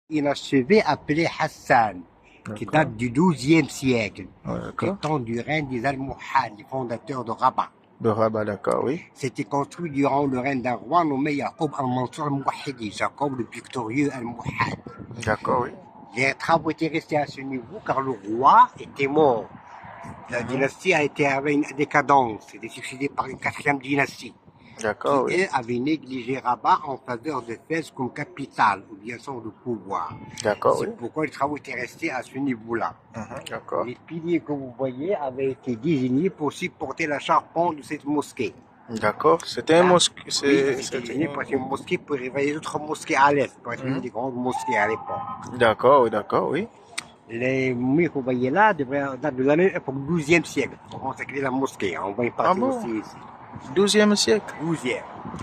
inachevé appelé Hassan, qui D'accord. date du XIIe siècle, Ouais, du d'accord. temps du règne des Almohades, les fondateurs de Rabat. De Rabat, d'accord, oui. C'était construit durant le règne d'un roi nommé Yacoub al-Mansur al-Mouahidi, Jacob le victorieux al-Mouhad. D'accord, oui. Les travaux étaient restés à ce niveau car le roi était mort. La Mhm. dynastie a été à une décadence, elle est succédée par une quatrième dynastie, qui, D'accord, oui. elle, avait négligé Rabat en faveur de Fès comme capitale ou bien son de pouvoir. D'accord, oui. C'est pourquoi les travaux étaient restés à ce niveau-là. Mhm. D'accord. Les piliers que vous voyez avaient été désignés pour supporter la charpente de cette mosquée. D'accord. C'était un Là, mosquée. oui, c'était C'était désigné pour être une mosquée pour réveiller les autres mosquées à l'est, pour être une Mhm. des grandes mosquées à l'époque. D'accord, oui, d'accord, oui. Les murs que vous voyez là datent de la même époque, du XIIe siècle. On consacrait la mosquée. On voit une Ah partie bon? aussi ici. 12e siècle. 12e.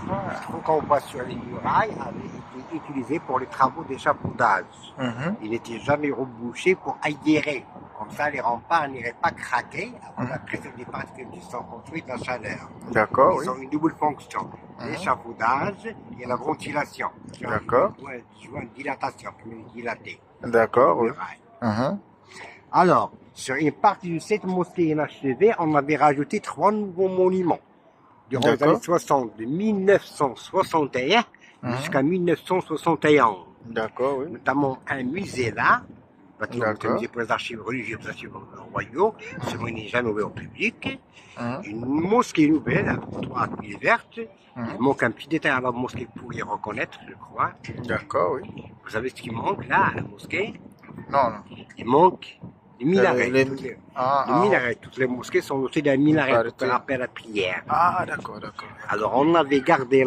Ah. Ce qu'on voit sur les murailles avait été utilisé pour les travaux d'échafaudage. Mhm. Il n'était jamais rebouché pour aérer. Comme ça, les remparts n'iraient pas craquer avant la Mhm. pression des particules qui sont construites à chaleur. D'accord, oui. Ils ont une double fonction, Mhm. l'échafaudage et la ventilation. D'accord. Ils jouent une dilatation, comme dilater les D'accord, oui. murailles. Mhm. Alors, sur une partie de cette mosquée inachevée, on avait rajouté 3 nouveaux monuments. Durant les années D'accord. 60, de 1961 Mhm. jusqu'à 1971. D'accord, oui. Notamment un musée là, bâtiment un D'accord. musée pour les archives religieuses, les archives royaux, celui n'est jamais ouvert au public. Mhm. Une mosquée nouvelle, avec 3 tuiles vertes. Il Mhm. manque un petit détail à la mosquée pour y reconnaître, je crois. D'accord, oui. Vous savez ce qui manque là, à la mosquée? Non, non. Il manque des minarets. Ah, Les ah, minarets, toutes les mosquées sont dotées d'un minaret pour faire appel à la prière. ah, d'accord, d'accord, d'accord. Alors on avait gardé